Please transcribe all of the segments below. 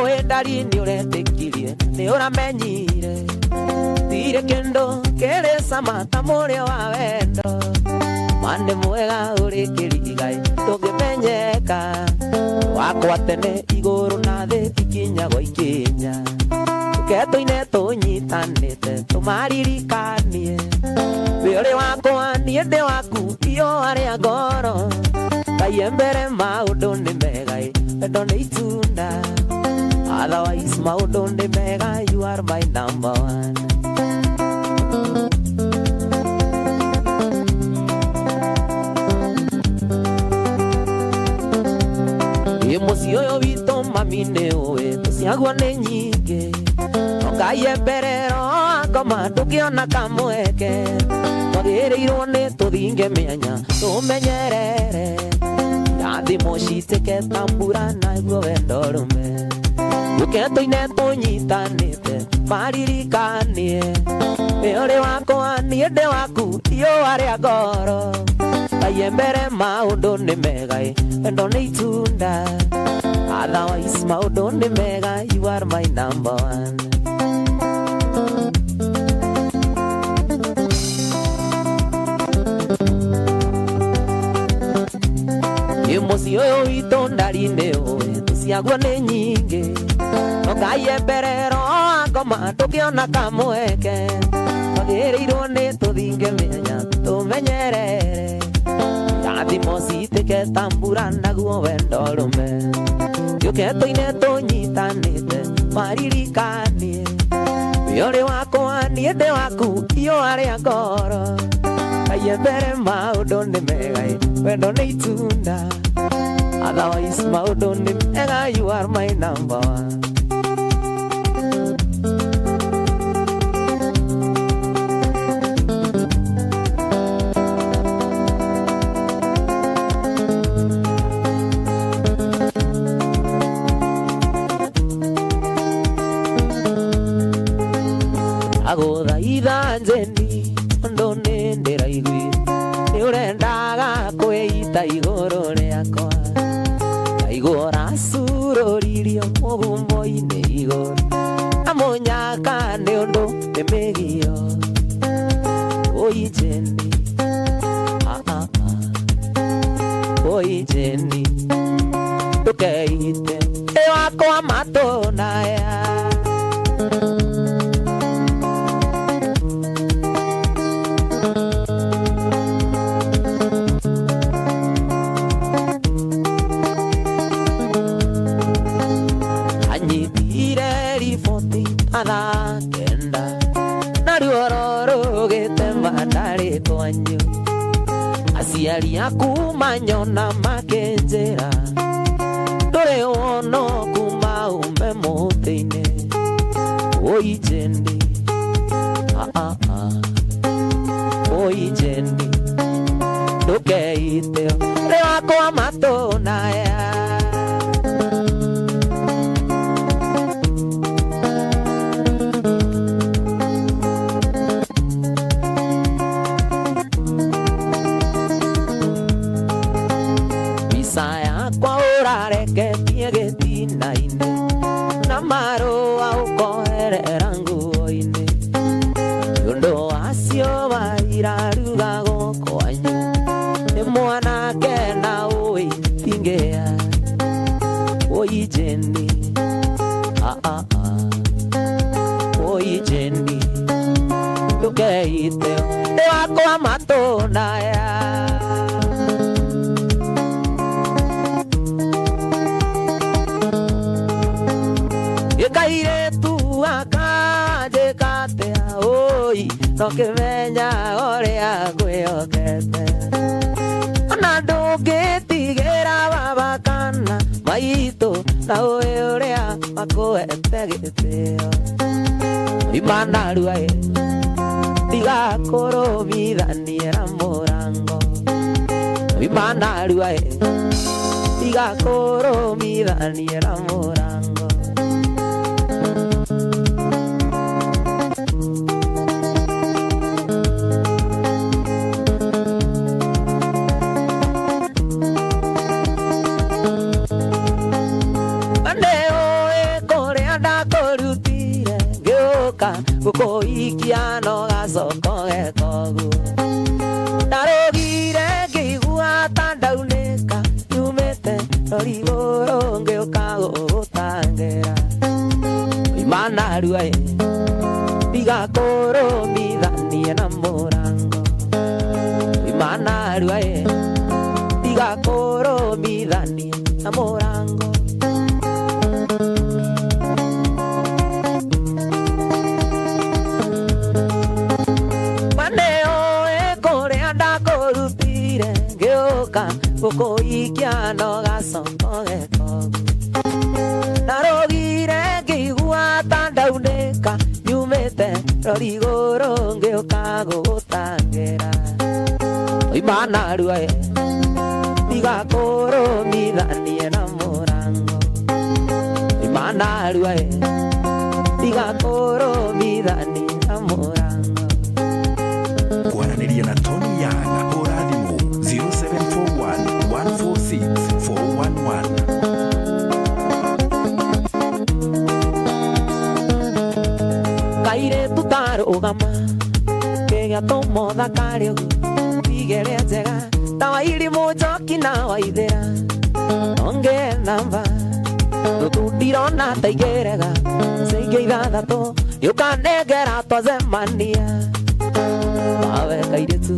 Oe ndari ni uretekirie ni uramenyire tire kendo kere samata murio wa wendo mane mwega uri kirigai tugimenyeka wakwa tene iguru na thi ikinya gwa ikinya tuketuine tunyitanite tumaririkanie wĩũrĩ wakwa niĩ ndĩ waku iyo harĩa ngoro Ngai mbere maũndũ nĩ mega wendo nĩ itunda otherwise maũndũ nĩ mega you are my number one Mũciĩ ũyũ witũ mami nĩ ũĩ tũciagwo nĩ nyingĩ no Ngai mbere ngoma tũkĩona kamweke twagĩrĩirwo nĩ tũthinge mĩanya tũmenyerere irathimo citĩke ta mbura naguo wendo rũme tũke tũine tũnyitanĩte maririkanie wĩũrĩ wakwa niĩ ndĩ waku iyo harĩa ngoro Ngai mbere maũndũ nĩ mega wendo nĩ itunda otherwise maũndũ nĩ mega you are my number one Mũciĩ ũyũ witũ ndari nĩ ũĩ tũciagwo nĩ nyingĩ no Ngai mbere ngoma tũkĩona kamweke twagĩrĩirwo nĩ tũthinge mĩanya tũmenyerere irathimo citĩke ta mbura naguo wendo rũme tũke tũine tũnyitanĩte maririkanie wĩũrĩ wakwa niĩ ndĩ waku iyo harĩa ngoro Ngai mbere maũndũ nĩ mega wendo nĩ itunda otherwise maũndũ nĩ mega you are my number one agũthaitha njeni tondũ nĩ ndĩraiguire nĩ ũrendaga kwĩita igũrũ rĩakwa ngaigua ũracurũririo mũgumbo-inĩ igũrũ amũnyaka nĩ ũndũ ndĩmĩgio ũi njeni ũi njeni ndũkeite ĩ wakwa matũnaya Kenda na ruoro rũgĩte mandarĩ twanyu aciari aku manyona makĩnjĩra ndũrĩ wono kuma ume mũtĩ-inĩ ũi njeni ũi njeni ndũkeite ũrĩ wakwa matũnaya gĩtina-inĩ na marũa ũkoherera nguo-inĩ nĩũndũ wacio wairarugagwo kwanyu nĩ mwanake na ũĩ tingĩa ũi njeni ũi njeni ndũkeite ũrĩ wakwa matũnaya Gĩkairĩtu akanjĩka atĩa ũi no kĩmenya ũrĩa ngwĩhokete ona ndũngĩtigĩra baba kana maitũ na ũĩ ũrĩa makũhete gĩtĩo imanarua ndigakũrũmithanie na mũrango imanarua ndigakũrũmithanie na mũrango gukuikia no gacoko gekogu ndarugire ngĩigua ta ndaunĩka nyumĩte rorigũrũ ngĩũka gũgũtangĩra oima narua ndigakũrũmithanie na mũrango oima narua ndigakũrũmithanie na mũrango gukuikia no gacoko gekogu narugire ngĩigua ta ndaunĩka nyumĩte rorigũrũ ngĩũka gũgũtangĩra oima narua ndigakũrũmithanie na mũrango oima narua ndigakũrũmithanie na mũrango. Kwaranĩria na Tony Young ũrathimũ 0741146411. Kairĩtu tarũgama kĩgĩa tũmũthakarĩ ũguo igere njega ta wa irimũ njoki na waithĩra onge namba ndirona ta igĩrega ciingĩ ithathatũ yũkanengera twacemania mawe kairĩtu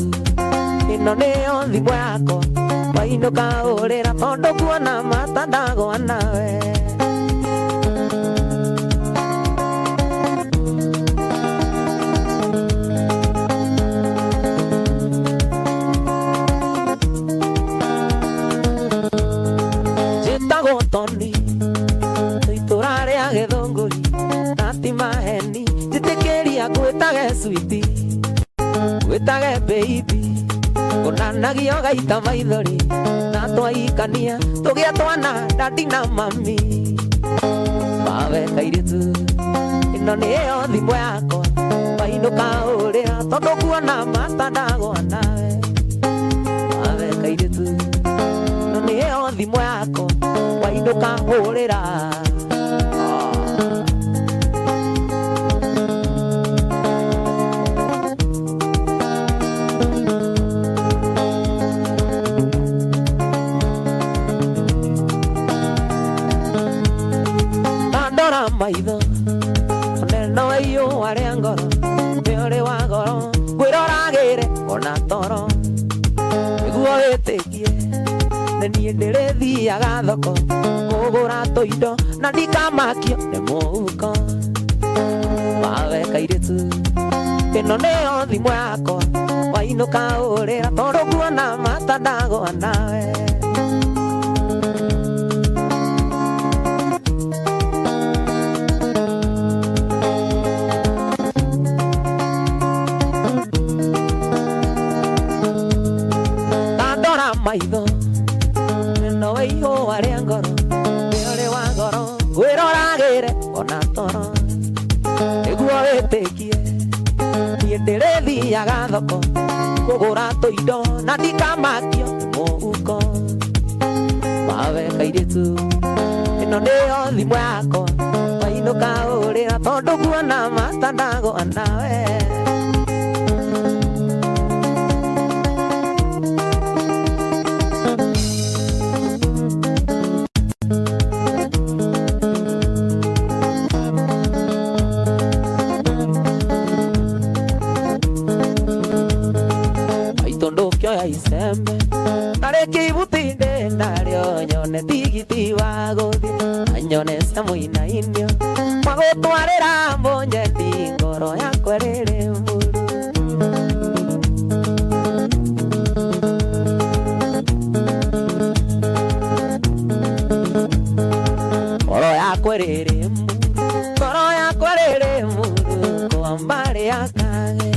ĩno nĩyo thimũ yakwa wainũka ũrĩra tondũ kuona mata ndagwa nawe njĩtagwo Tony itũra rĩa Gĩthũngũri na ti maheni njĩtĩkĩria ngwĩtage switi ngwĩtage baby ũnanagio gaita maithori na twaikania tũgĩa twana dadi na mami mawe kairĩtu ĩno nĩyo thimũ yakwa wainũka ũrĩra tondũ kuona mata ndagwa nawe mawe kairĩtu ĩno nĩyo thimũ yakwa wainũka ũrĩra maitho oneno iyo warĩa ngoro nĩ ũrĩ wa goro ngwĩroragĩre ona toro nĩguo wĩtĩkie nĩ niĩ ndĩrĩthiaga thoko kũgũra tũindo na ndikamakio nĩ mũhuko mawe kairĩtu ĩno nĩyo thimũ yakwa wainũka ũrĩra tondũ kuona mata ndagwa nawe maitho ĩno ĩyo warĩa ngoro nĩ ũrĩ wa ngoro ngwĩroragĩre ona toro nĩguo wĩtĩkie niĩ ndĩrĩthiaga thoko kũgũra tũindo na ndikamakio nĩ mũhuko mawe kairĩtu ĩno nĩyo thimũ yakwa wainũka ũrĩra tondũ kuona mata ndagwa nawe isembe tarĩki ibutinde narĩo nyone tigiti wa gũthiĩ anyone cia mũinainio magũtwarĩra mbũnjendi ngoro yakwa rĩrĩ mburu ngoro yakwa rĩrĩ mburu ngoro yakwa rĩrĩ mburu kwambarĩ yakage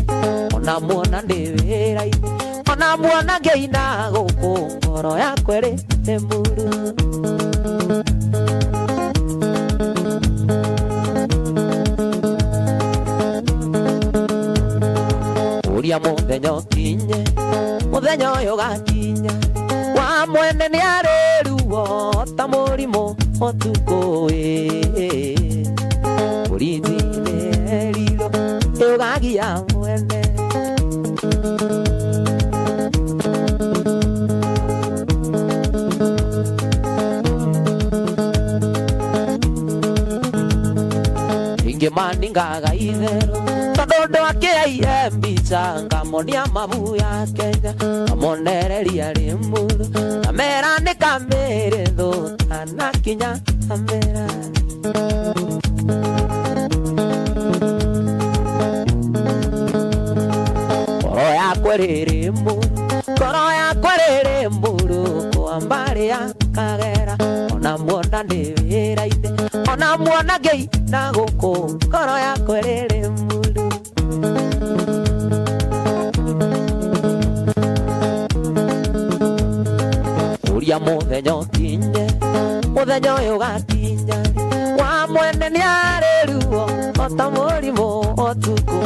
ona muona ndĩ wĩra-inĩ ona muona ngĩina gũkũ ngoro yakwa ĩrĩ mburu ũria mũthenya ũkinye mũthenya ũyũ gakinya wa mwene nĩ arĩruo ta mũrimũ ũtukũ ũrinzi nĩ erirwo ugagia mwene inge maningaga ithero tondo akia mbica ngamonia mabu ya Kenya amonereria rimuru kamera ni kamere tho anakinya kamera koro ya kwerere muru kwambare ya kagera ona muona ndi wira-ine ona muona ngei na guku koro ya kwerere muru uria muthenya ukinye muthenya uyu gakinya wa mwene ni ariruo ota murimu otuku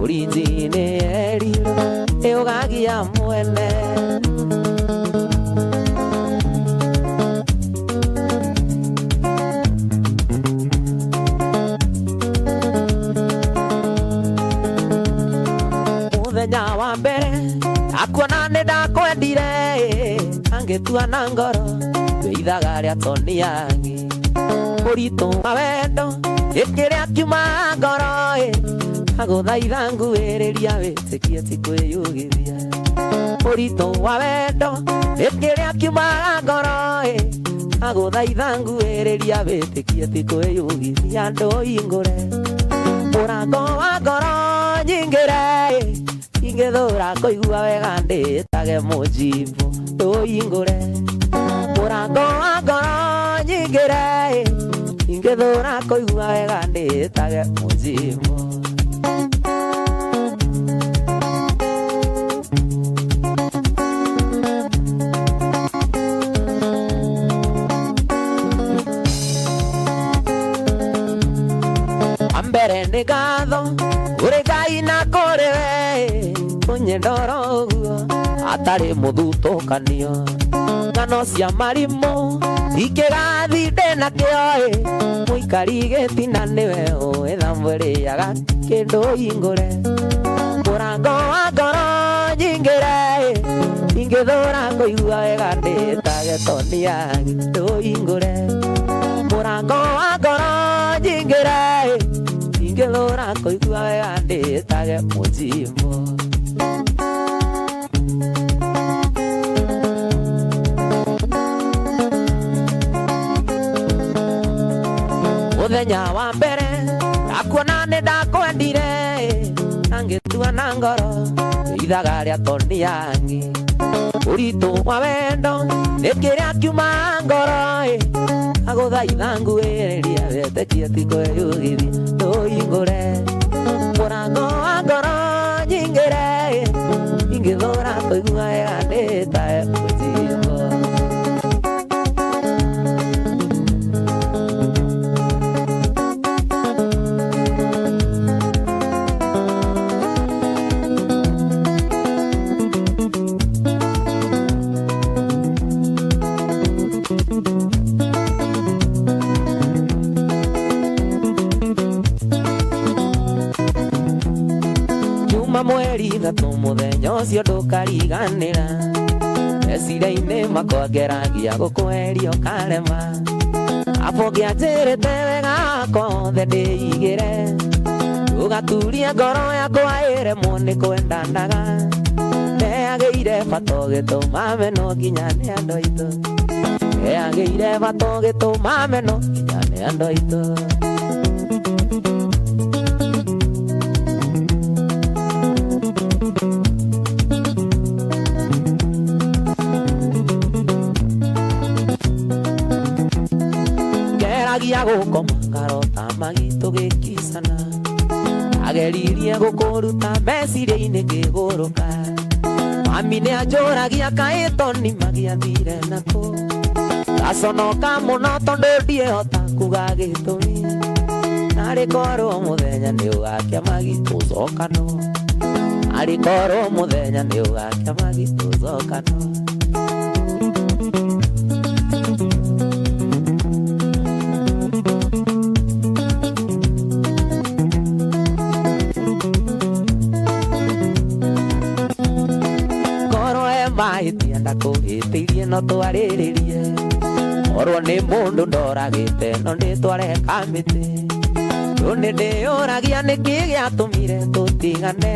urinjine eriro eugagia mwene muthenya wa mbere akuona nĩ ndakwendire angetua na ngoro ithaga rĩa toni yangi mũritũ wa wendo ĩkĩrĩa kiuma ngoro agũthaitha nguhĩrĩria wĩtĩkie ti kwĩyugithia mũritũ wa wendo ĩkĩrĩa kiuma ngoro agũthaitha nguhĩrĩria wĩtĩkie ti kwĩyugithia ndũhingũre mũrango wa ngoro nyingĩre ingĩthũra kũigua wega ndĩtage mũjimbo ndũhingũre mũrango wa ngoro nyingĩre ingĩthũra kũigua wega ndĩtage mũjimbo ambere nĩ ngatho ũrĩ Ngai na kũrĩ we ũnyendoro ũguo atarĩ mũthutũkanio ng'ano cia marimũ ikĩgathi ndĩna kĩo mũikari gĩtina nĩwe ũĩ mwĩrĩaga kĩndũ hingũre mũrango wa ngoro nyingĩre ingĩthũra kũigua wega ndĩtage toni yangi ndũhingũre mũrango wa ngoro nyingĩre ingĩthũra kũigua wega ndĩtage mũjimbo muthenya wa mbere akuona nĩ ndakwendire angĩtua na ngoro ithaga rĩa toni yangi ũritũ wa wendo ĩkĩrĩa kiuma ngoro agũthaitha nguhĩrĩria wĩtĩkie ti kwĩyugithia ndũhingũre mũrango wa ngoro nyingĩre ingĩthũra kũigua wega ndĩtage mũjimbo mweri gatũ mũthenya ũcio ndũkariganĩra meciria-inĩ makwa ngeragia gũkweria ũkarema apo ngĩanjĩrĩte wega kothe ndĩigĩre ũgaturia ngoro yakwa ĩremwo nĩ kwendanaga nĩagĩire bata ũgĩtũma meno nginya nĩ andũ aitũ nĩagĩire bata ũgĩtũma meno nginya nĩ andũ aitũ ngeragia gũkoma ngarota magitũ gĩkicana ageririe gũkũruta meciria-inĩ ngĩgũrũka mami nĩ anjũragia kaĩ toni magĩathire nakũ ngaconoka mũno tondũ ndiĩhota kuga gĩtũmi narĩ korwo mũthenya nĩ ũgakia magitũ ũcokanwo narĩ korwo mũthenya nĩ ũgakia magitũ ũcokanwo no twarĩrĩrie orwo nĩ mũndũ ndoragĩte no ndĩtware kamĩtĩ rĩu nĩ ndĩyũragia nĩkĩ gĩatũmire tũtigane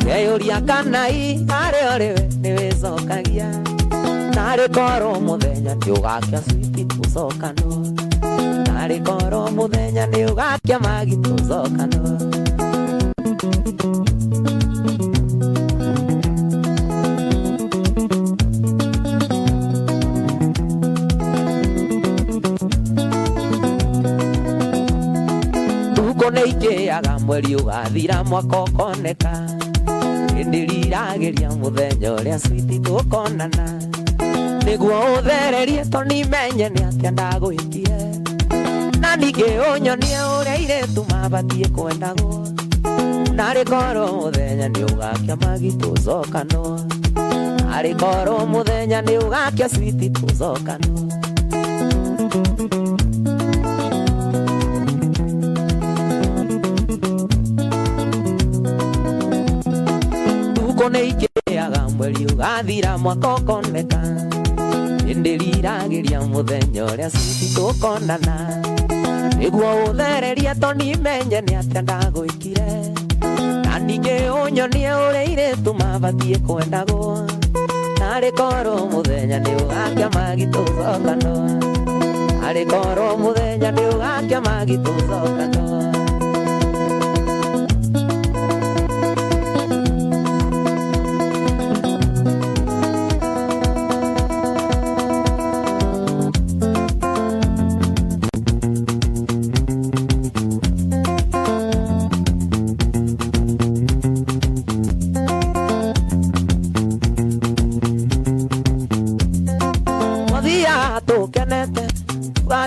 ngeyũria kana harĩ ũrĩwe nĩwĩcokagia narĩ korwo mũthenya nĩũgakia switi tũcokanwo narĩ korwo mũthenya nĩũgakia magi tũcokanwo nĩikĩaga mweri ũgathira mwaka ũkoneka nĩndĩriragĩria mũthenya ũrĩa switi tũkonana nĩguo ũthererie tonimenye nĩ atĩa ndagwĩkire na ningĩ ũnyonie ũrĩa airĩtu mabatiĩ kwendagwo narĩ korwo mũthenya nĩũgakia magi tũcokanwo narĩ korwo mũthenya nĩũgakia switi tũcokanwo nĩikĩaga mweri ũgathira mwaka ũkoneka nĩndĩriragĩria mũthenya ũrĩa switi tũkonana nĩguo ũthererie tonimenye nĩ atĩa ndagwĩkire na ningĩ ũnyonie ũrĩa airĩtu mabatiĩ kwendagwo narĩ korwo mũthenya nĩũgakia magi tũcokanwo narĩ korwo mũthenya nĩũgakia magi tũcokanwo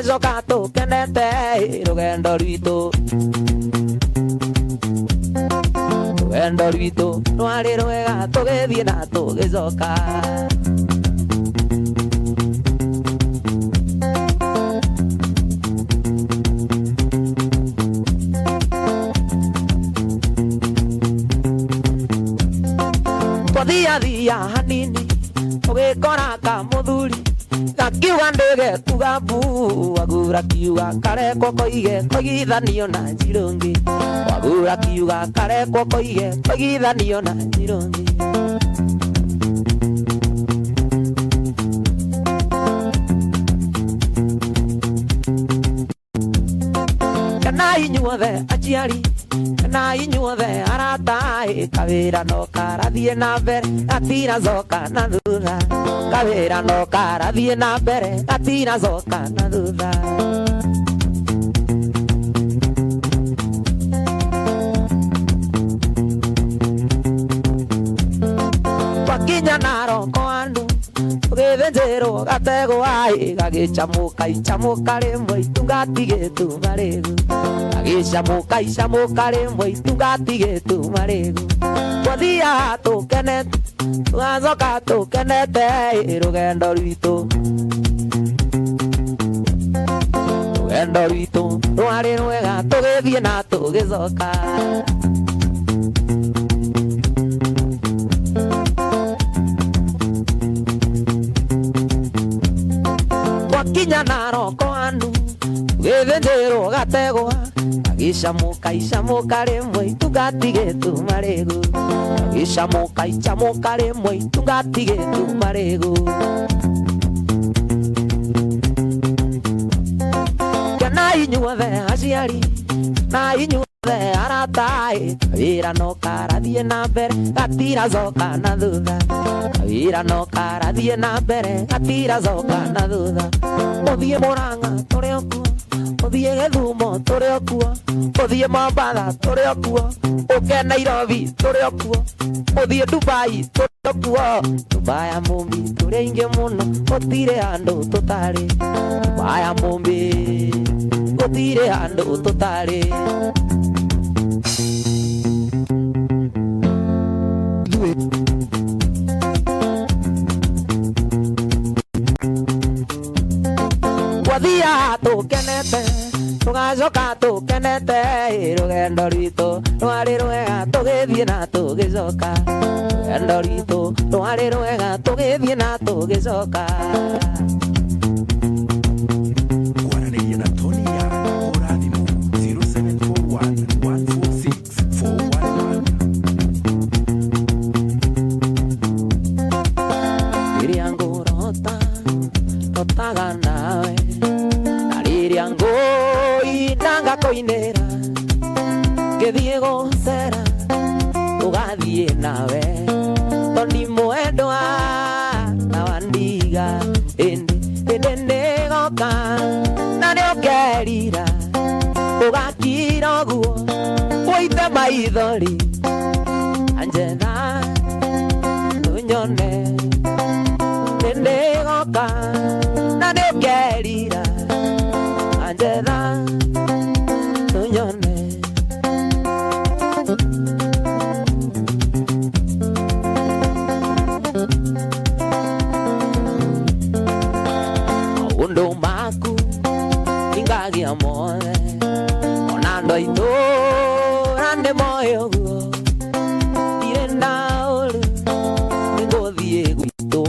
tũgacoka tũkenete rũgendo rwitũ rwarĩ rwega tũgĩthiĩ na tũgĩcoka twathiathia hanini tũgĩkora kamũthuri gakiuga ndĩgekuga mbu wagura kiuga karekwo koige koigithanio na njirũngĩ wagura kiuga karekwo koige koigithanio na njirũngĩ kana inyuothe aciari kana inyuothe arata kawĩra no karathiĩ na mbere gatiracoka na thutha kawĩra no karathiĩ na mbere gatiracoka na thutha twakinya Naroko andũ tũgĩthĩnjĩrwo gategwa gagĩcamũka icamũka rĩmwe itungatigĩtu marĩgu gagĩcamũka icamũka rĩmwe itungatigĩtu marĩgu twathiaga tũkenete tũgacoka tũkenete rũgendo rwitũ rwarĩ rwega tũgĩthiĩ na tũgĩcoka twakinya Naroko andũ tũgĩthĩnjĩrwo gategwa gagĩcamũka icamũka rĩmwe itungatigĩtu marĩgu gagĩcamũka icamũka rĩmwe itungatigĩtu marĩgu kana inyuothe aciari na inyuothe arata kawĩra no karathiĩ na mbere gatiracoka na thutha kawĩra no karathiĩ na mbere gatiracoka na thutha ũthiĩ Mũrang'a tũrĩ okuo ũthiĩ Gĩthumo tũrĩ okuo ũthiĩ Mombatha tũrĩ okuo ũke Nairobi tũrĩ okuo ũthiĩ Dubai tũrĩ okuo Tubaya Mumbi tũrĩ aingĩ mũno gũtirĩ handũ tũtarĩ Tubaya Mumbi gũtirĩ handũ tũtarĩ twathiaga tũkenete tugacoka tukenete rugendo rwitũ rwarĩ rwega tũgĩthiĩ na tũgĩcoka rugendo rwitũ rwarĩ rwega tũgĩthiĩ na tũgĩcoka. Kwaranĩria na Tony Young ũrathimũ 0741 146 411. Rĩrĩa ngũrota rotaga nawe na rĩrĩa ngũina ngakũinĩra ngĩthiĩ gũcera tũgathiĩ nawe tondĩ mwendwa na wandiga ĩndĩ nĩgoka na nĩũkerira ũgakira ũguo ũite maithori anjetha tũnyone nĩgoka na nĩũkerira anjetha tũnyone. Maũndũ maku ingagĩa mothe ona andũ aitũ nĩ moĩ ũguo ndirĩ na ũru nĩngũthiĩ gwitũ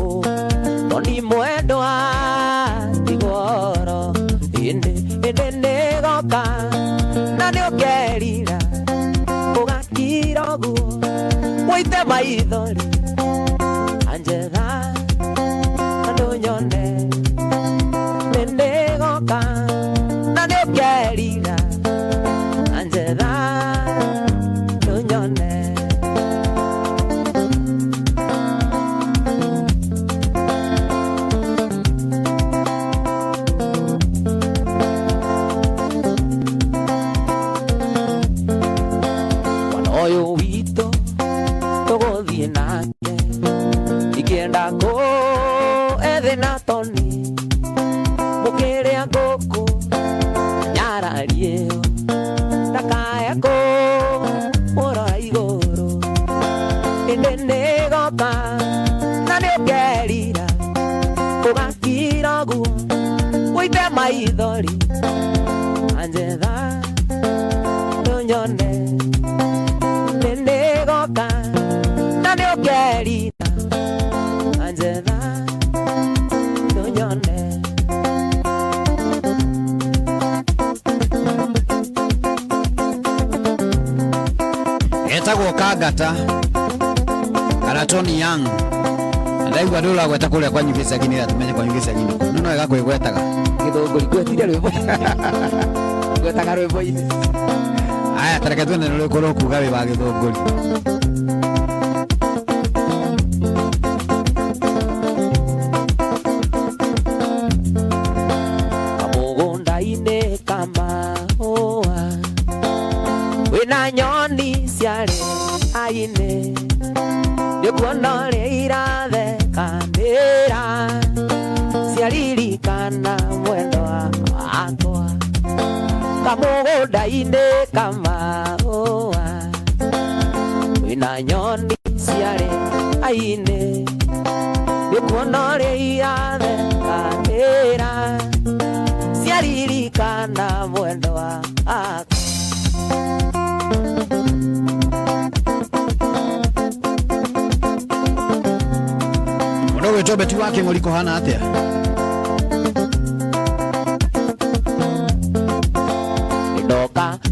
tondĩ mwendwa ti goro ĩndĩ nĩgoka na nĩũkerira ũgakira ũguo ũite maithori anjetha tũnyone nĩgoka na nĩũkerira anjetha tũnyone. Mwana ũyũ witũ tũgũthiĩ nake ikĩenda kũethĩ na Tony mũkĩrĩa ngũkũ nyarariĩyo ndakae kũmũrora igũrũ ĩndĩ nĩgoka na nĩũkerira ũgakira ũguo ũite maithori anjetha tũnyone nĩgoka na nĩũkerira anjetha tũnyone. Etagwo Kangata kana Tony Young ndaigua ndũragweta kũrĩa kwa nyugĩca gini na tumenye kwa nyugĩca gini no wega kwĩgwetaga gĩthũngũri gwetire rwĩmbo gwetaga rwĩmbo-inĩ. Aya tareke twende nũrĩkorwo kuga wĩ wa gĩthũngũri. Kamũgũnda-inĩ kamahũa wĩna nyoni ciarĩ-inĩ nĩkuona ũrĩa irathekanĩra ciaririkana mwendwa wakwa. Kamũgũnda-inĩ kamahũa wĩna nyoni ciarĩ-inĩ nĩkuona ũrĩa irathekanĩra ciaririkana mwendwa wakwa. Mũndũ wĩtwo Beti wa Kĩng'ori kũhana atĩa?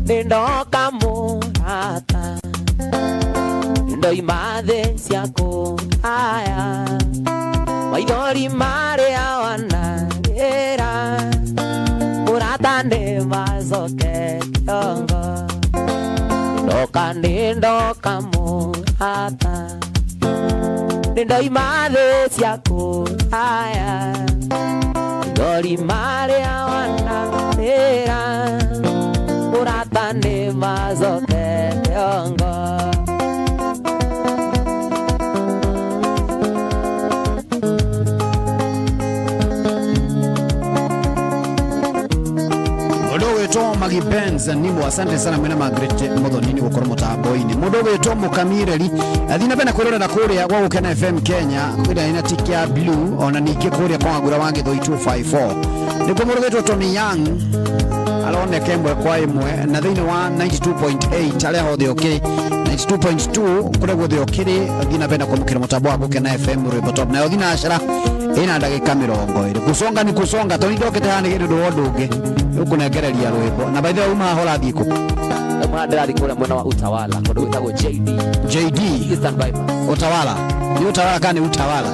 Nĩndoka mũrata ndoima thĩ cia kũraya maithori marĩa wanarĩra mũrata nĩmacoke kĩongo. Nĩndoka mũrata nĩndoima thĩ cia kũraya maithori marĩa wanarĩra mũrata nĩmacoke kĩongo. Mũndũ wĩtwo Magi Benz nimo, asante sana mwena Margaret Muthoni gũkorwo mũtambo-inĩ. Mũndũ wĩtwo Mũkamireri athi na bena kwĩrorera kũrĩa gwa Gũkena FM Kenya kwĩrĩa ina tiki ya blue ona ningĩ kũrĩa kwa ngũra wa Gĩthũi 254 nĩkuo mũndũ wĩtwo Tony Young alone kembwe kwa imwe na thini wa 92.8 ale ho thio ki 92.2 kule go thio kiri thina benda kumukira mutambo wa Gukena FM Rwimbo Top na thina ashara ina ndagika 20 kusonga ni kusonga to ndokete hani kindu ndungi ukunengereria rwimbo na by the way uma hola thiko mwandarari kule mwena wa Utawala kundu gwitagwo JD Eastern Bypass Utawala ni Utawala kani Utawala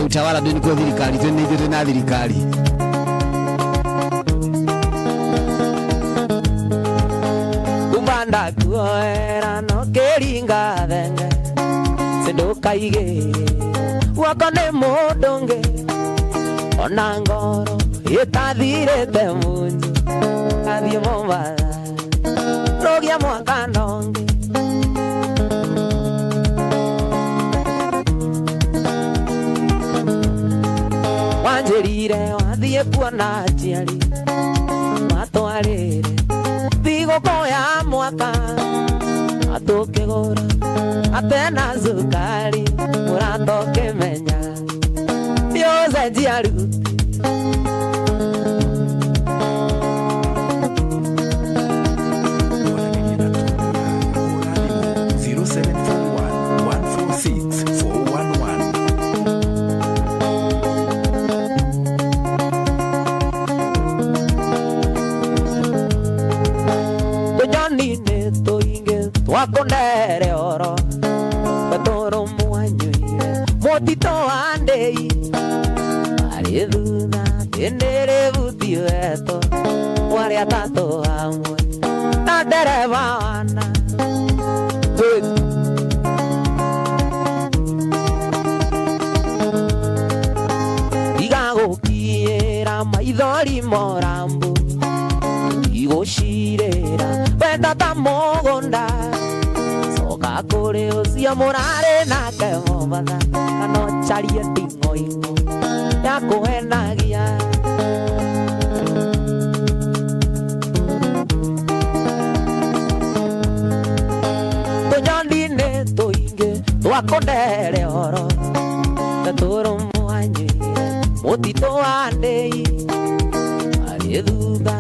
Utawala ndio niko thirikari twene na thirikari kumbanda kuoera no keringa thenge sindukaige wakone mudonge ona ngoro itathirite munyi athie Mombasa rogia mwakandonge wanjirire wathie kuona aciari matwarire thigũkũ ya mwaka atukĩgũra atena cukari mũrata ũkĩmenya nĩũcenjia ruti wakondere oro batoro muanyuire motito andei ari thutha endere butio eto wari atato amwe na dereva wana igagukiera maithori morambu igũcirĩra wenda ta mũgũnda coka kũrĩ ũcio mũrarĩ nake Mombasa kana ũcarie nding'oing'o ya kũhenagia tũnyoni-inĩ tũingĩ twakũndere oro tatũrũmũanyuire mũtitũ wa ndĩi arĩ thutha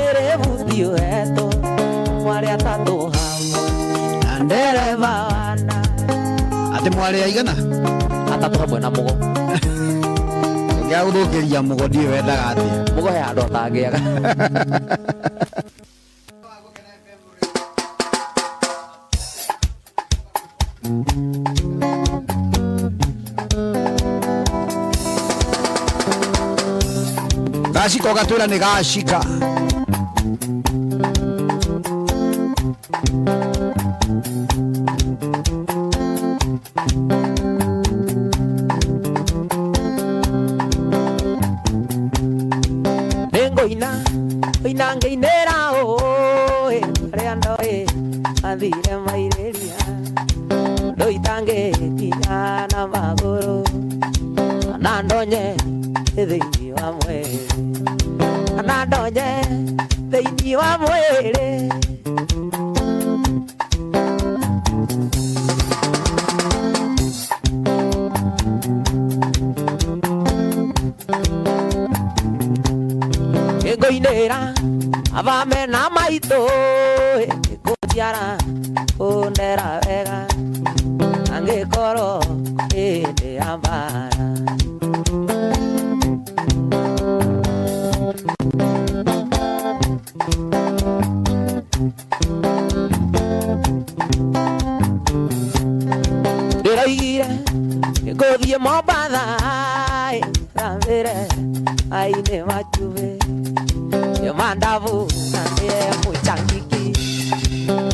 ere butio eto mwari atatu hamwe na ndereva wana ati mwari aigana atatu hamwe na mugo ngia guthukiria mugo ndio wendaga ati mugo ya ndo tangiaga gashiko gatwira ni gashika ina ngeinera oe reandoe athire maireria ndoitange kiana maguru na ndonye thĩinĩ wa mwĩrĩ na ndonye thĩinĩ wa mwĩrĩ ngoinera avame na maito kutiara kundera wega angekoro ende ambara ndiraigire ngothie Mombasa ramire aine machuve mandavu nanie muchangiki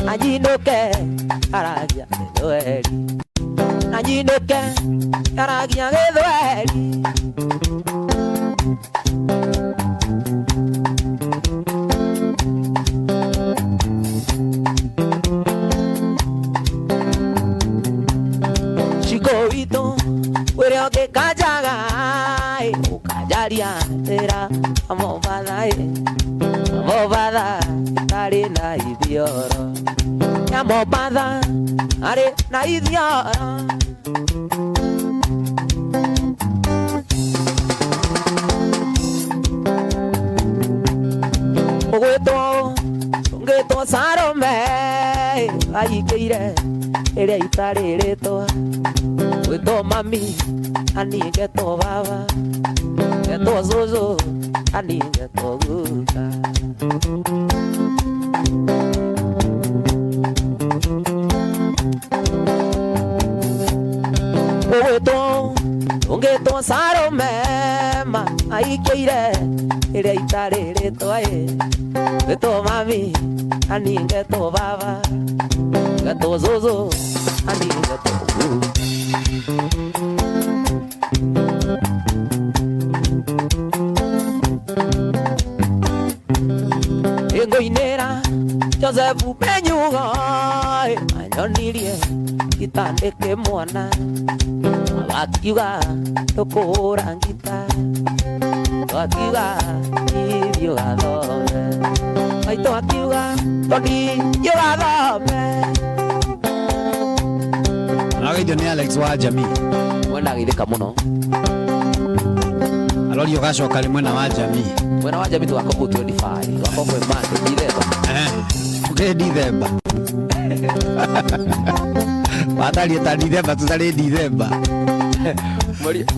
najinuke aragia githweri najinuke aragia githweri shiko wito were oke kajaga ukajaria tera Mombasa Mombasa ari na ithioro ya Mombasa ari na ithioro aikeire ĩrĩa itarĩrĩtwo gwĩtwo mami ani ngetwo baba ngetwo zuzu ani ngetwo guka gwĩtwo ungetwo Salome aikeire ĩrĩa itarĩrĩtwo gwĩtwo mami ani ngetwo baba ngetwo zuzu ani ngetwo guka Ingoinera Joseph Penyugo anyonirie itandike mwana abakiuga tukura ngita abakiuga ibyo gathome aito akiuga toni yo gathome Nagaitho ni Alex wa Jamii mwena githika muno alori ugacoka rimwe na wa Jamii mwena wa Jamii twako 25 twako kwe mande December Watari ta December tutari December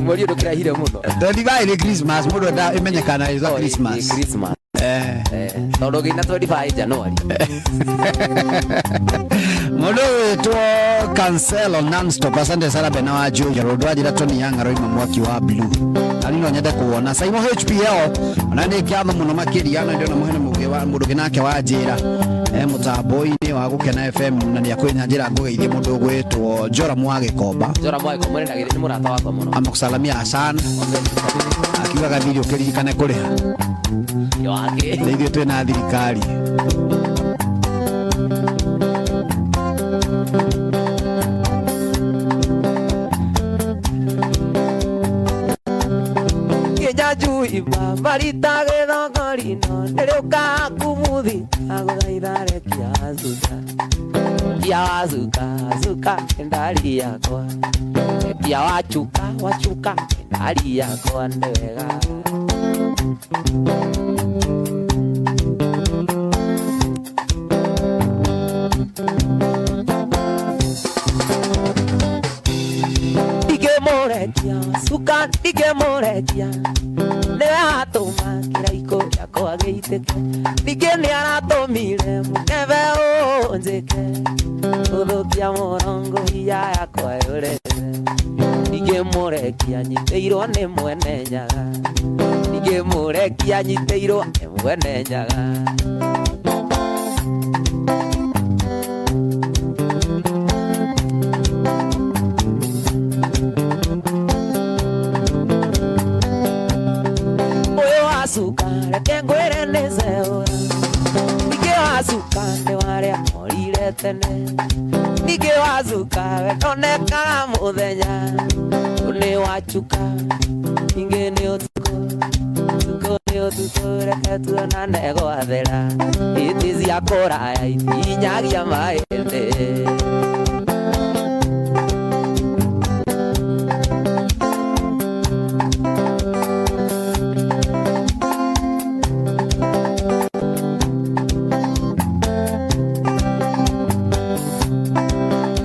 Mori ndukira hire muno December ni Christmas mudo da imenyekana izo Christmas Christmas Todo gina 25 January Mudo wetu Cancelo non-stop asante sana bena wa Jojo rodwaji Tony Yanga Roima mwaki wa blue alino nyende kuona Saimo HPL onane kiatho muno makiria na ndio na muhene muge wa mudo ginake wa njira mutambo-ini wa gukena FM na ni akwenya njira ngugeithie mundu gwitwo Jora Mwagikomba ni murata wakwa muno amakusalamia sana akiuga gathiri ukiririkane kuriha yo ake ndio twina thirikari Iba marita gethongorino nĩrĩũka kumuthi agũthaitha kia wazuka ndari yakwa kia wachuka ndari yakwa nĩ wega ndikĩmũrekia nĩwe atũma kĩraiko gĩakwa gĩitĩke ningĩ nĩ aratũmire mũkebe ũnjĩke gũthũkia mũrongo hiya yakwa yũrete ndingĩmũrekia nyitĩirwo nĩ mwene nyaga ndingĩmũrekia nyitĩirwo nĩ mwene nyaga Sukare kengwere nezeora Nike wasukande ware morire tene Nike wasukawe tonekana muthenya Une wachuka Inge ni utuko Tuko ni utuko Reke tuonane gwathera Itizi ya koraya Itinyagia maende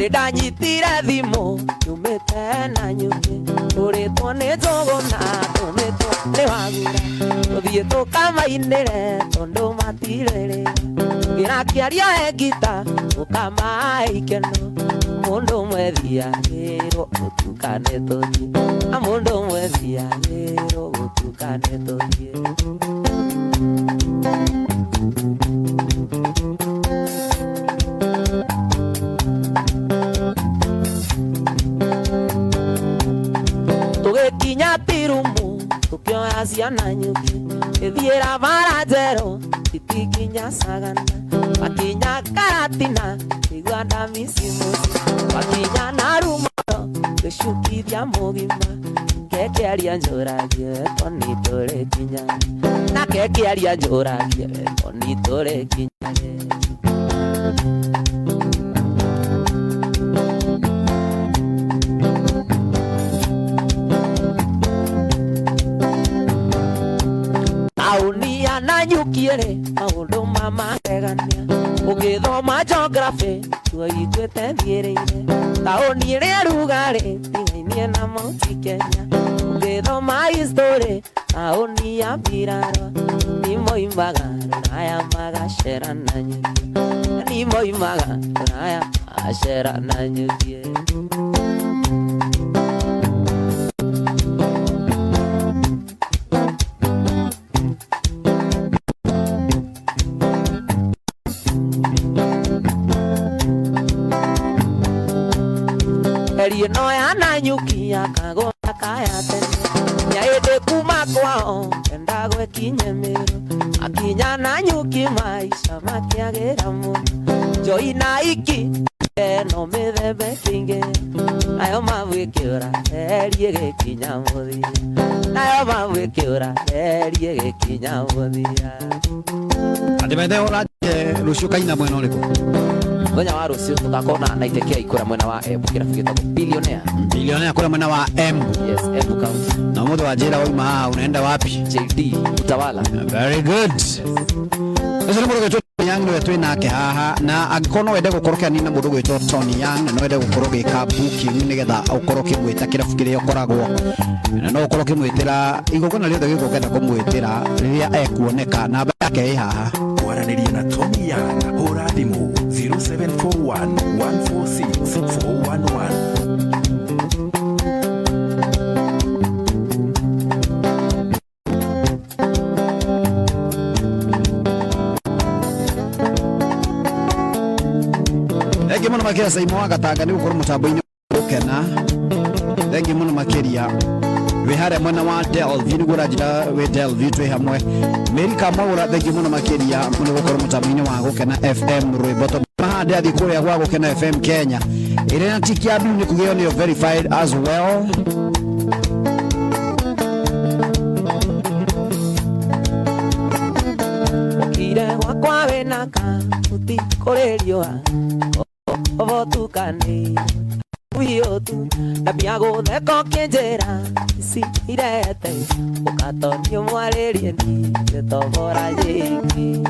Ndanyitire thimo nyumite na nyuki uritwo ni njogo na tumitwo ni wagura tuthie tukamainire tondu matirere ngirakiaria egita ukamaikeno mundu mwethiagirwo gutukane tuthie na mundu mwethiagirwo gutukane tuthie Tugekinya tirumu tukioya ciana nyuki ithiĩra bara njerũ itikinya sagana wakinya Karatina igua ndamicimuci wakinya Narumoro gĩcukithia mũgima kekearia njũragie toni tũrĩ kinya na kekearia njũragie toni tũrĩ kinya na nyukiere maundu mamagegania ugithoma geography tuo igwete thiereire taoni iria rugari tigainie na Mount Kenya ugithoma history taoni ya Biraro ni moimaga raya magacera na nyuki ni moimaga raya magacera na nyuki no ya na nyuki akago akaya tene nyaende kuma kwao enda gwekinye mero akinya na nyuki maisha makiagera muno joi na iki no methembe kinge nayo mawikira erie gekinya muthia nayo mawikira erie gekinya muthia ande mede ora rucio kaina mwena uriko Donya wa Rucio tukakona na itekea ikura mwena wa Embu kira figita billionaire kura mwena wa Embu. Yes, Embu County. Na mmoja wa jela wewe maha unaenda wapi? JD Utawala. Very good. Sasa ni mdogo yangu wetu inake haha na agikono wende gukorokia nina mdogo wetu Tony Young no wende gukoroge kabuki nigetha ukoroke mwita kira figire ukoragwo na no ukoroke mwitira igogona liothe giko kenda kumwitira riria ekuoneka namba yake ĩ haha Kwaraniria na Tony Young hura thimu 0741 146 411 Thank you muno makiria Saimo agatanga ni gukora mutambo-ini ukena. Thank you muno makiria we hare mwena wa Delvi ni gura jira we Delvi twi hamwe Amerika maura. Thank you muno makiria muno gukora mutambo-ini wa gukena FM Rweboto mahande athi kuria gwa gukena FM Kenya ire na tiki adu ni kugeo ni verified as well. Kire wakwa wenaka uti korerio ovotukani wiyotu na biago theko kinjera si irete ukatonio mwaririe ni tetobora jingi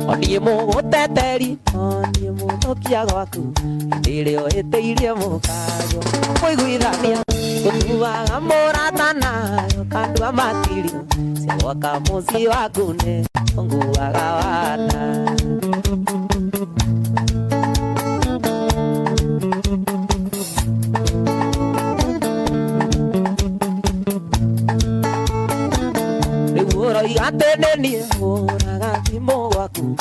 oni muguteteri oni mutokia gwaku ndirio eteirie mukago kuiguithania gutuaga muratana kandua matirio siwaka musi waku ne nguaga wana Riguro igatendenie uraga thimo waku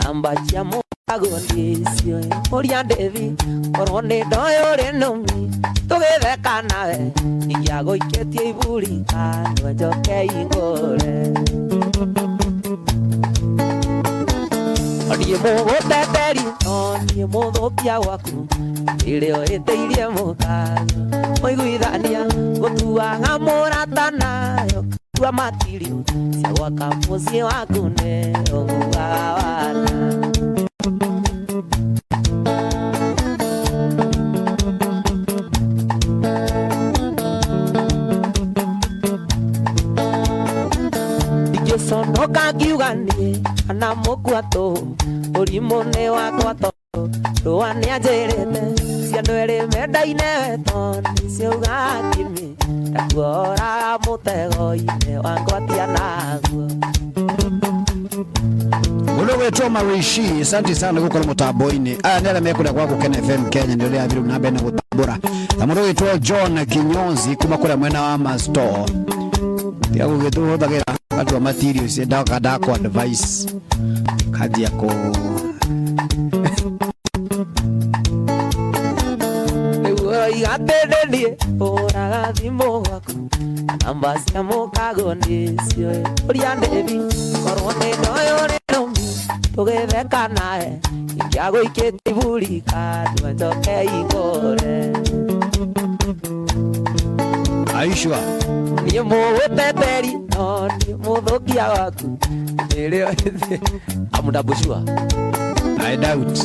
namba cia mukago ndicio uria ndevi orone ndoyo renomi tugitheka nawe igiago iketie iburi kanwa njoke ingore Oni muguteteri oni muthukia gwaku irio eteirie mukago muiguithania gutuaga muratana tua matirio cia gwaka muciĩ waku nĩ ũguaga wana ndingĩconoka ngiuga niĩ kana mũkua tũhũ ũrimũ nĩ wakwa tondũ rũa nĩanjĩrĩte ciandũ erĩ mendaine weto nĩciauga kimi ndakuoraga mũtego-inĩ wangwatia naguo Ulo wetu Marishi, asante sana gukora mutambo-ini. Aya nĩ arĩa mekuria gwa gukena FM Kenya nĩ ũrĩa athirũ na mbere na gũtambũra. Na mũndũ wĩtwo John Kinyonzi kuma kũrĩa mwena wa Mastore. Tiga gũgĩtũhũthagĩra andũ a materials ndakwa advice kadi yako igatendenie ũraga thimũ gwaku namba cia mũkago nĩcio ũria ndevi korwo nĩ ndoyo rĩnomi tũgĩtheka nawe ingĩagũikĩtie iburi kandua njoke ingore Aishwa niĩ mũgũteteri no niĩ mũthũkia waku nĩrĩo amundambushua I doubt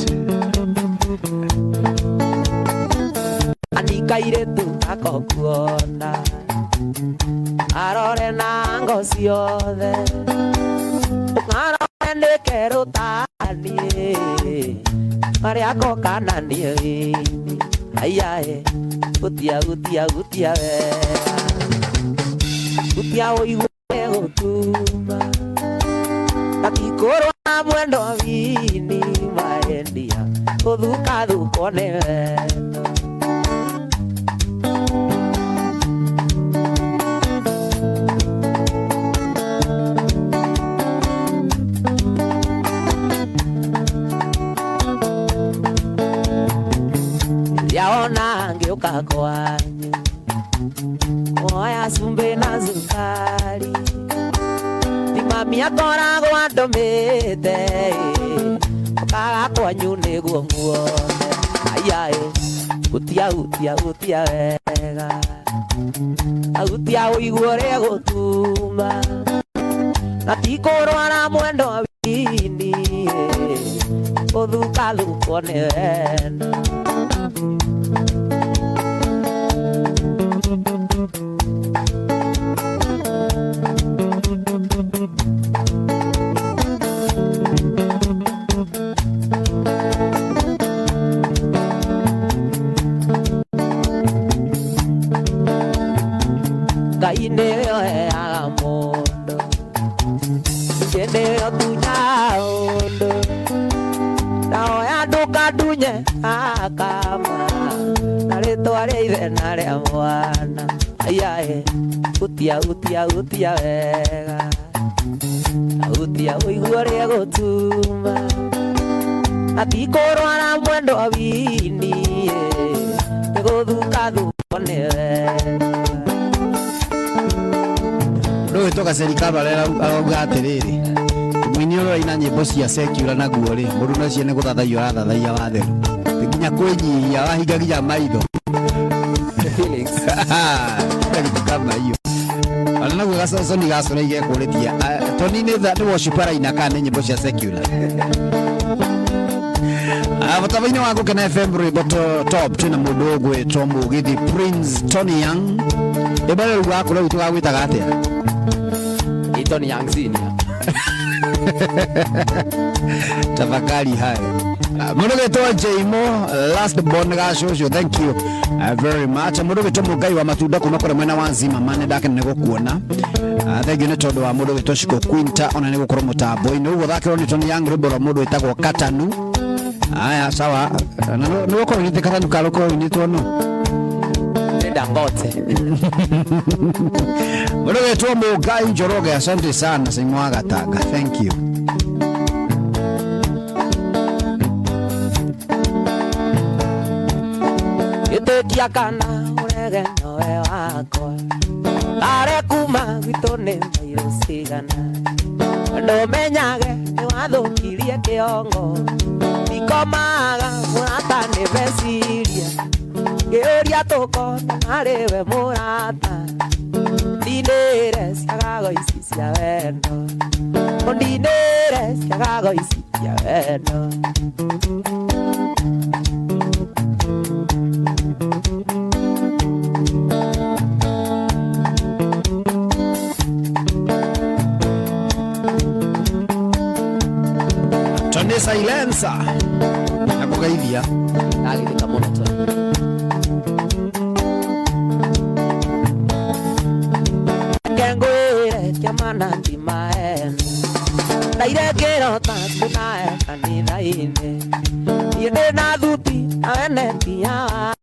anikaire tu akokuona arore na ngoci yothe arore ndikero tanie maria kokananie ayae utia we utia uigwe gutuma akikorwo na mwendo wini maendia uthuka thukone wendo yaona ngeuka kwanyu oya sumbe na zukari mami akoragwo andũmĩte ũkaga kwanyu nĩguo muone ayaĩ gutia wega agutia ũigua ũrĩa gũtuma na ti kũrwara mwendo wini gũthukwo nĩ wendo Nĩyo heaga mũndũ ingĩ nĩyo tunyaga ũndũ naoya ndũkandunye akama na rĩtwa rĩa ithe na rĩa mwana ayaĩ utia wega utia ũigua ũrĩa gũtuma na ti kũrwara mwendo wini nĩgũthuka nĩ wega Rũĩ toka serikali arauga atĩrĩrĩ mwini ũrĩa ina nyĩmbo cia secular naguo rĩ mũndũ nacio nĩ gũthathaio arathathaia watheru nginya kwĩnyihia wahingagia maitho kama hiyo ona naguo gacoconi gacũra igekũrĩtia toni nĩ worshipera-ina kana nĩ nyĩmbo cia secular mũtaba-inĩ wa Gũkena FM rwĩmbo top twĩna mũndũ ũgwĩtwo Mũgithi Prince Tony Young ĩbara rĩu gakũ rĩu tũgagwĩtaga atĩa Tony Young Senior tafakari hayo mũndũ gĩtwo Jaimo last born gacũcũ thank you very much mũndũ gĩtwo Mũngai wa matunda kuma kũrĩa mwena wa Nzima mane ndakene nĩ gũkuona thank you nĩ tondũ wa mũndũ gĩtwo Shiko Quinta ona nĩ gũkorwo mũtambo-inĩ ũguo thakĩrwo nĩ Tony Young rwĩmbo rwa mũndũ wĩtagwo Katanu aya sawa nĩ gũkorwo nĩ Katanu karũkorwo nĩtwo no Dangote mũndũ wĩtwo Mũngai Njoroge asante sana Sing'wa Gatanga thank you gĩtĩkia kana ũrege nowe wakwa are kuma gwitũ nĩ mairo cigana ndũmenyage nĩ wathũkirie kĩongo ikomaga mũrata nĩ meciria ngĩũria tũkona harĩwe mũrata ndinĩre ciagago ici cia wendo ndinĩre ciagago ici cia wendo Tony Silencer nakugeithia agĩthĩka mũno Tony Kiamana timaen Naire kero tatu nae kanitha-inĩ Ndĩ na thuti nawe neti ya wara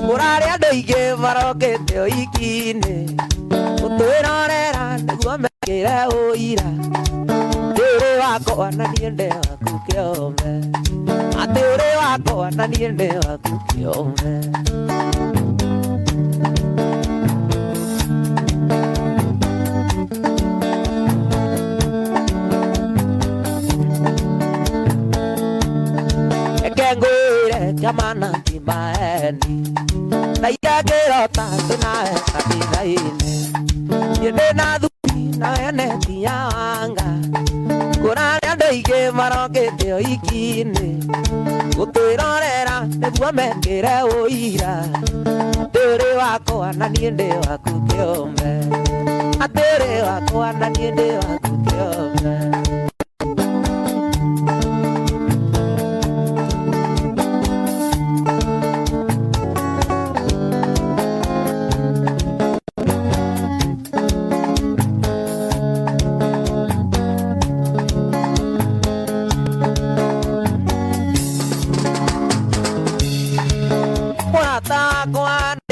Mũrarĩ andũ aingĩ marokĩte ũhiki-inĩ Gũtwĩrorera nĩguo mekĩre ũira Atĩ ũrĩ wakwa na niĩ ndĩ waku kĩũmbe Atĩ ũrĩ wakwa na niĩ ndĩ waku kĩũmbe Ngwĩre Kiamana timaeni Naire kero tatu nawe kanitha-inĩ Ndĩ na thuti nawe neti ya wanga Kũrarĩ andũ aingĩ aingĩ marokĩte oiki-inĩ gũtwĩrorera nĩguo mekĩre ũira atĩ ũrĩ wakwa na niĩ ndĩ waku kĩũmbe, atĩ ũrĩ wakwa na niĩ ndĩ waku kĩũmbe.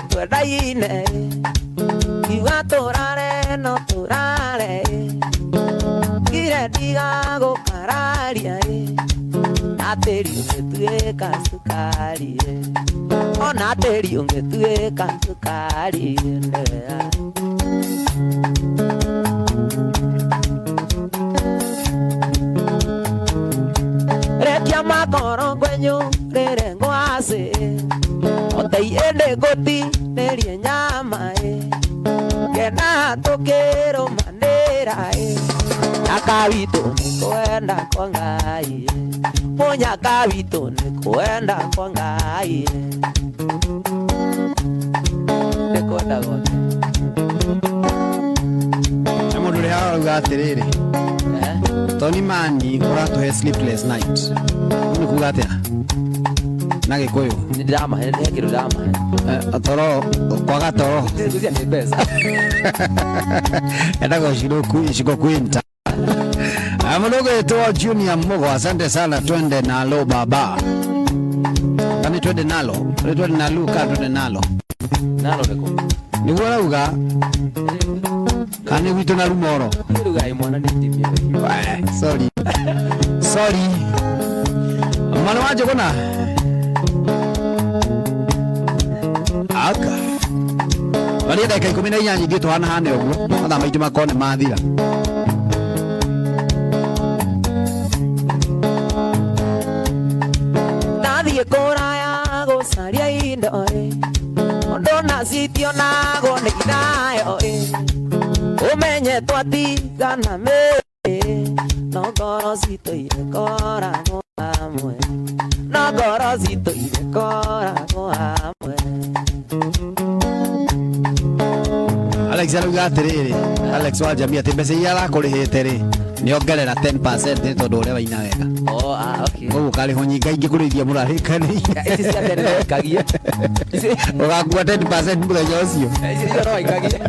Twendaine kiuga tũrare no tũrare ngire ndiga gũkararia na tĩri ũngĩtuĩka cukari ona tĩri ũngĩtuĩka cukari rekia makoro kwenyu rĩrĩ ngwacĩ otei ende goti nerie nyama kena tokero manera akawitu nikwenda kwa Ngai ponya kawitu nikwenda kwa Ngai nikwenda kwa Amudure hao gatiriri Tony Mani uratuhe sleepless night nikugatia na Gikuyu ni drama ni kiru drama toro kwaga toro ndio ni pesa ndako shiko kuinta Amudogo eto Junior Mugo, asante sana, twende nalo baba. Kani twende nalo ka twende nalo neko ni wala uga kani wito na rumoro uga imwana ni timie sorry mwana waje kuna aka bali dakika 14 nyingi tuhana hane uguo atha maitu makone mathira nadie koraya gosaria indo ondona sitio nago ni nayo umenye twatigana me no gorosito irekora go amwe no gorosito irekora go amwe Alex arugatiriri Alex wa jamia tembese yala kurihite ri ni ongerera 10% tondu ure waina wega okay ngo kali honyinga ingi kurithia murarikani isi cia mbere ikagia ugakua 10% muthenya ucio isi cio ikagia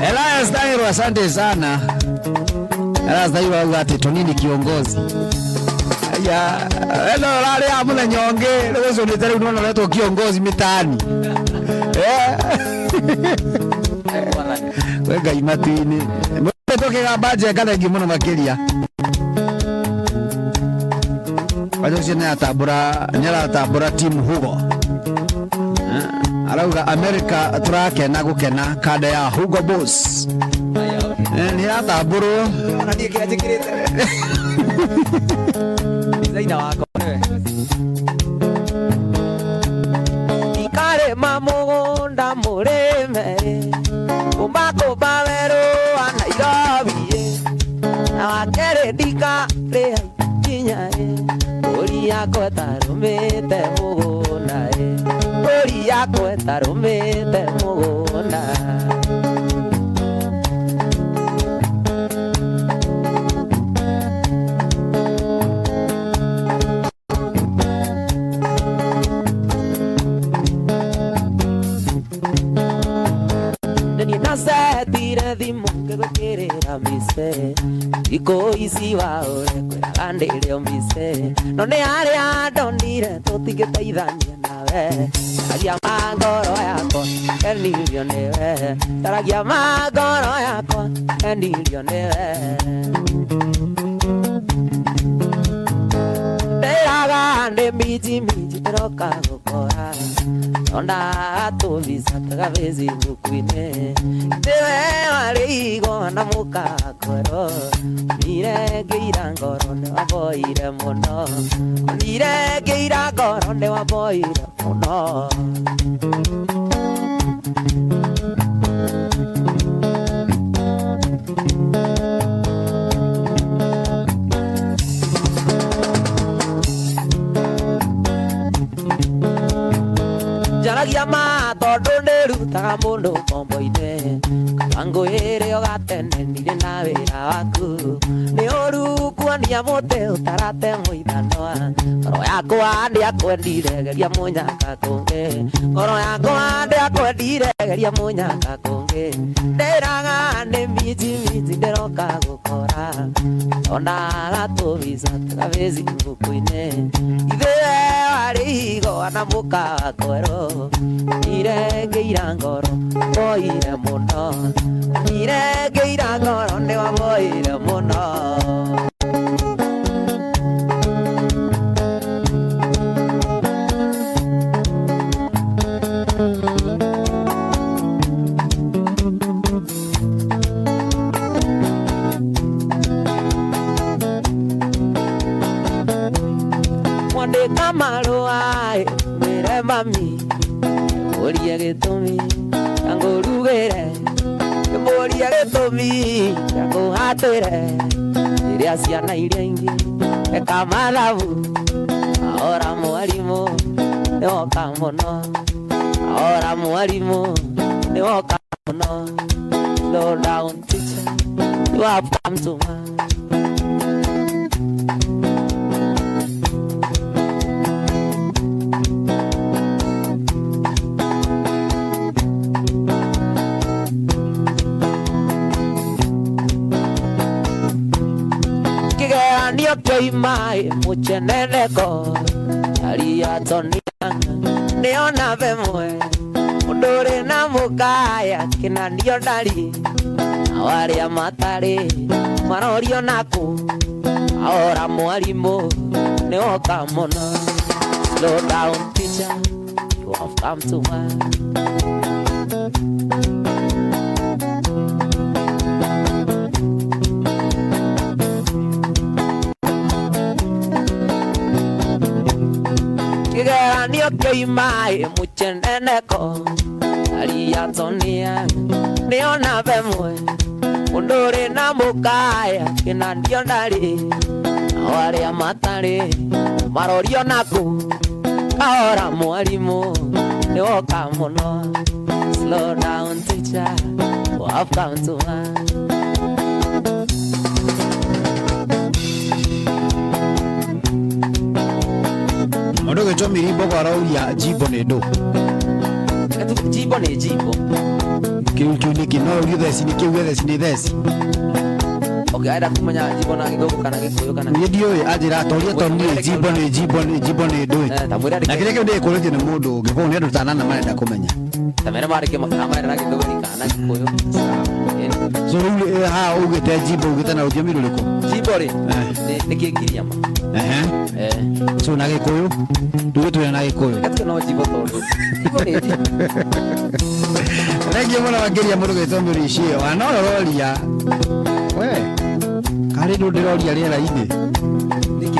Elias Dairo, asante sana. Elias Dairo ugati tonini kiongozi. Ya, hello lale amuna nyonge, leo sio nitari unaona leto kiongozi mitaani. Wega imatini. Mtoke gabaje kana ngimona makiria. Wajosi na tabura team Hugo. Arauga America turake na gukena kada ya Hugo Boss. Ni ataburu ona ndiye kiajikirite. Designer wako wewe. Ikare mamugunda mureme. Kumbako bawero Nairobi. Na wakere dika le kinya ori yako tarumete mugunda ori yako tarumete mugunda Tire thimunge gukirira mise iko isi waore kwera ndire omise no ne ari andonire tutigiteithania nawe taragia magoro yako enilio newe taragia magoro yako enilio newe teraga nde miji teroka gukora onda tuvisa tagavezi bukwine tewe warigo na mukakoro niregeira ngoro ne waboire muno niregeira ngoro ne waboire muno tondu ndirutaga mundu kombo-ine kangwire ugatenenire na wira waku ni uru kuonia muti utarate muithanoa ngoro yakwa ndiakwendire geria munyaka kungi ngoro yakwa ndiakwendire geria munyaka kungi ndiraga ndi miji ndiroka gukora ondaga tubica tukabezi nguku-ine ithe wari igo ana muka kwero irengeira ngoro boire muno irengeira ngoro ndi wa boire muno mwandika marua mere mami muria gitumi angurugire muria gitumi nguhatire iria ciana iria ingi eka mathabu ahora mwarimu niwoka muno ahora mwarimu niwoka muno slow down teacher you have come to man Ndio toimai mucheneneko alia tonia neona vemwe mudore na mukaya kina ndio dali awari amatare marorio naku ahora mwalimu neoka mono slow down teacher you have come to man Ndio toimai mucheneneko alia tonia neona vemwe mudore na mukaya kina ndio dali awari amatare marorio naku ahora mwalimu niwoka muno slow down teacher you have come to man Ondo geto mirimbo kwa rauria jibo ne do. Etu jibo ne jibo. Kiu ni kino ugetheci ni kiu getheci ni theci. Okay, aida kumenya jibo na githugu kana gikuyu kana. Ni dio ajira toria toni jibo ne do. Na kile kile ndikuretie ni mundu ngiko ni andu tanana marenda kumenya. Tamere marike makama na githugu ni kana gikuyu. So ha ugete jibo ugete na rujumi ruliko. Jibo ri. Ni kingiriama. So na gikuyu ndugu tu na gikuyu kati no jibo tondu jibo ni regi mwana wageria mundu getombe rishie wanororia we kari ndu ndiroria riera ine niki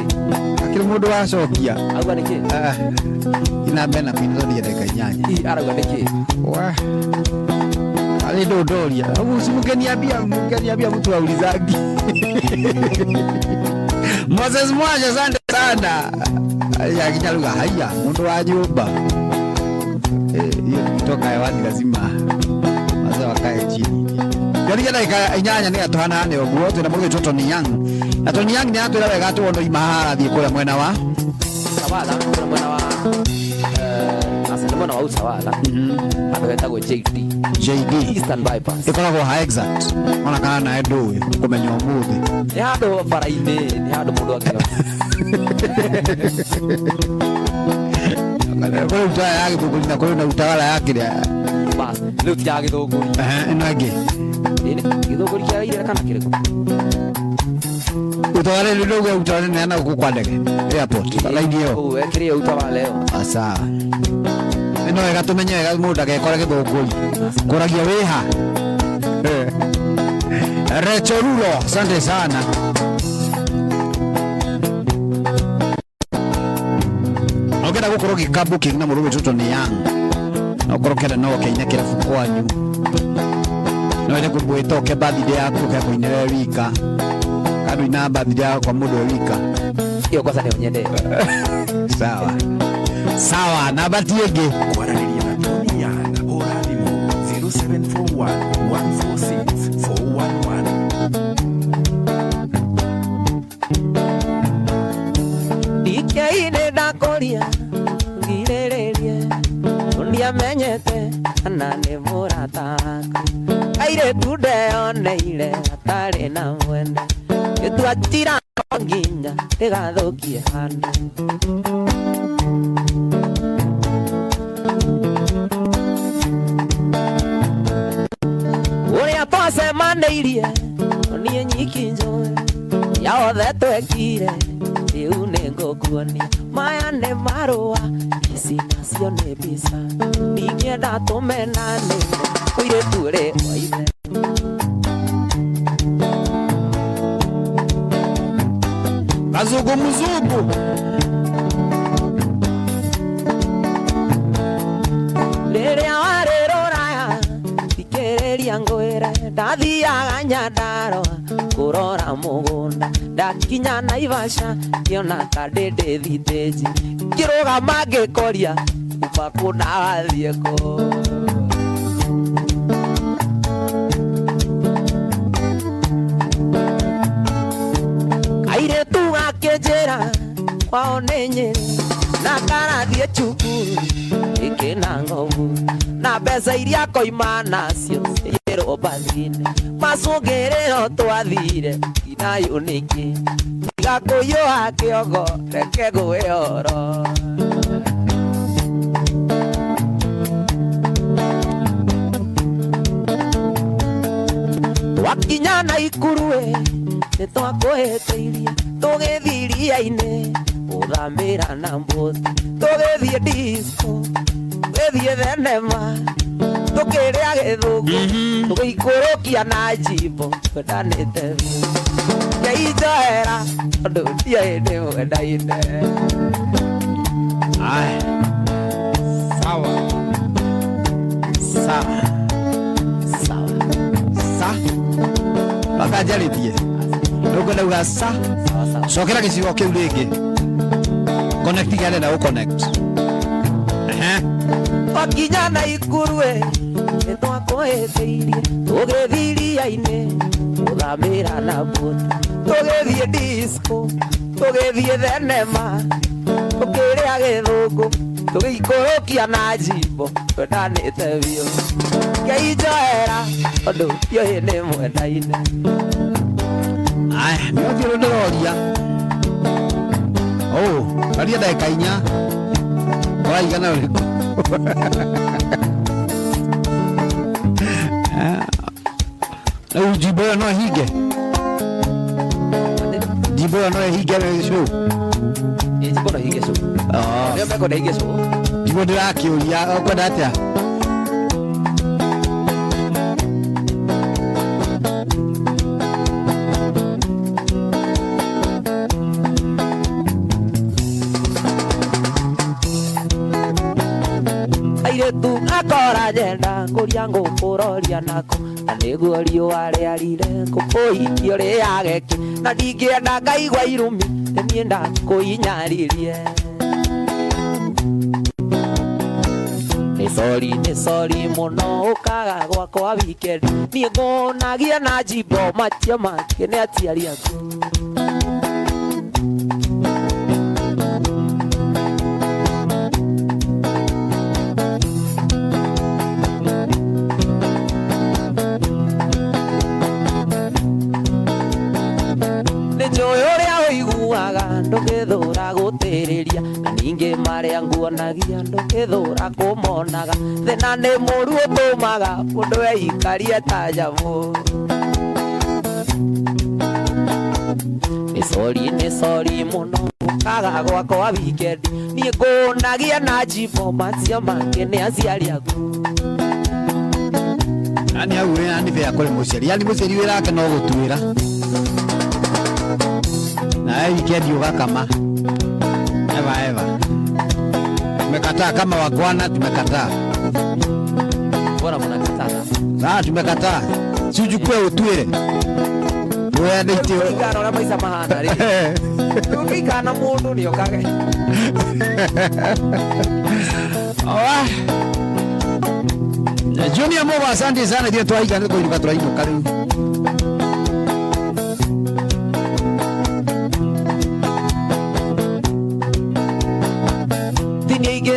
akiri mundu wacokia agwa niki ina bena pinzo dia deka nyanya aragwa niki wa kari ndu ndoria abu simugenia bia mtu aulizagi Moses Mwaje asante sana. Ya kinyaluga haya mundu wa nyumba. Hiyo kutoka hewani lazima wazee wakae chini. Yari kana inyanya ni atohana ne oguo tuna muge toto ni yang. Atoni yang ni atwira wega tu ondo imahara thie kula mwena wa Sawala mwena wa asante mwena wa Usawala. Atwetagwo JD Eastern Bypass. Ikoragwo ha exact. Ona kana na edo uyu kumenya umuthi. Ni hado bara-ine ni hado mundu akira. Kwa utawala yake kukulina kwa na utawala yake ya bas leo tiage dogo enage ine kidogo kia ile kana kireko utawala ile dogo utawala ni ana kukwandege airport laini hiyo ekire utawala leo sawa eno ega tumenye ega muda ke kora kidogori koragia weha Rechorulo asante sana ogera gukoro gikabu kingina murume tuto ni yang na ukorokera no keina kira fukwanyu no ile kubwito ke birthday yako ke kuinere wika kadu ina birthday yako kwa mudo wika hiyo kwa sababu nyende sawa sawa na batiege Guaraniria na Tonia ndiamenyete na nĩ mũrata waku airĩtu ndeyoneire atarĩ na mwene gĩtua tira nginya ndĩgathũkie handũ ũrĩa twacemanĩirie niĩ nyiki njũĩ yaothe twekire rĩu nĩngũkuonia maya nĩ marũa ici nacio nĩ mbica ingĩenda tũmenanĩre ũirĩtu ũrĩ wa ithe Kazungu mzungu rĩrĩa warĩ rũraya thikĩrĩria ngwĩre ndathiaga Nyandarua kũrora mũgũnda ndakinya Naivasha ngĩona kandĩndĩ thitĩnji ngĩrũgama ngĩkoria kumba kũna wathiĩ kũ kairĩtu gakĩnjĩra kwao nĩ Nyĩrĩ na karathiĩ cukuru ĩkĩna ngobu na mbeca iria koima nacio yĩrwo mbathi-inĩ macũngĩrĩro twathire kinayo nĩkĩ tiga kũiyũha kĩongo reke ngũhe ũhoro twakinya Naikuru nĩtwakũhĩtĩirie tũgĩthiĩ iria-inĩ gũthambĩra na mbũti tũgĩthiĩ disco tũgĩthiĩ thenema tũkĩrĩa gĩthũngũ tũgĩikũrũkia na njimbo twendanĩte ngeijoera tondũ ndiũĩ ndĩmwendaine Aya sawa sawa sawa sa bakajarĩtie ndũkwenda uga sa cokera gĩcigo kĩu rĩngĩ connect gĩare na ũconnect twakinya Naikuru nĩtwakũhĩtĩirie tũgĩthiĩ iria-inĩ gũthambĩra na mbũti tũgĩthiĩ disco tũgĩthiĩ thenema tũkĩrĩa gĩthũngũ tũgĩikũrũkia na njimbo twendanĩte biũ ngeijoera tondũ ndiũĩ nĩmwendaine aya nĩothiũrũ ndĩroria karia ndagĩka 4 ũraigana ũrĩkũ rĩu njimbo ĩyo no ĩhinge njimbo ĩyo no ĩhinge show njimbo no ĩhinge show nĩo mekwenda ĩhinge show njimbo ndĩrakĩũria ũkwenda atĩa airĩtu akora nyenda kũria ngũkũroria nako na nĩguo riũa rĩarire ngũkũhikio rĩageki na ndingĩenda ngaigua irumi nĩniĩ ndakũhinyaririe nĩ sori mũno ũkaga gwakwa weekend niĩ ngũnagia na njimbo matia make nĩ aciari aku ndũgĩthũra gũtĩrĩria na ningĩ marĩa nguonagia ndũgĩthũra kũmonaga thĩna nĩ mũru ũtũmaga mũndũ eikarie ta nyamũ nĩ sori mũno ũkaga gwakwa weekend niĩ ngũnagia na njimbo macia make nĩ aciari aku yani hau yani vya kũrĩ mũciari yani mũciari wĩrake no gũtuĩra na weekend ugakama eva tumekataa kama wakwana tumekataa bora mnakataa tumekataa si ujukue utuire wewe ndio ikana na maisha mahana ri ukikana mundu ni okage Junior Moba asante sana ndio twaiga ndio kwa turainduka riu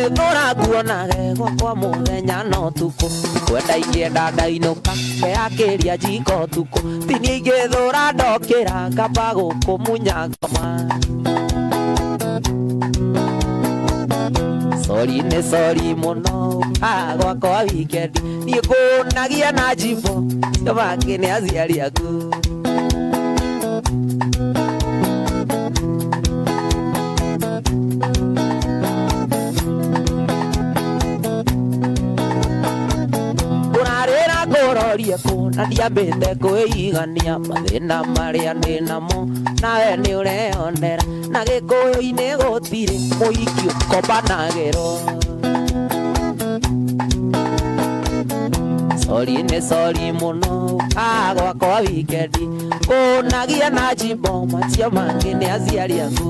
ngĩthũra nguona gego kwa mũthenya no tuko kwenda ingĩenda ndainũka ngeyakĩria njiko tuko tinie ingĩthũra ndokĩra ngamba gũkũmunya ngoma sorry nĩ sorry mũno gwakwa wikendi niĩ ngũnagia na njimbo cio bangĩ nĩ aciari aku ũrorie kũ na ndiambĩte kwĩigania mathĩna marĩa ndĩ namo nawe nĩ ũreyonera na gĩkũyũ-inĩ gũtirĩ mũhiki ũkombanagĩrwo sorry nĩ sorry mũno gwakwa wikendi ngũnagia na njimbo macio mangĩ nĩ aciari aku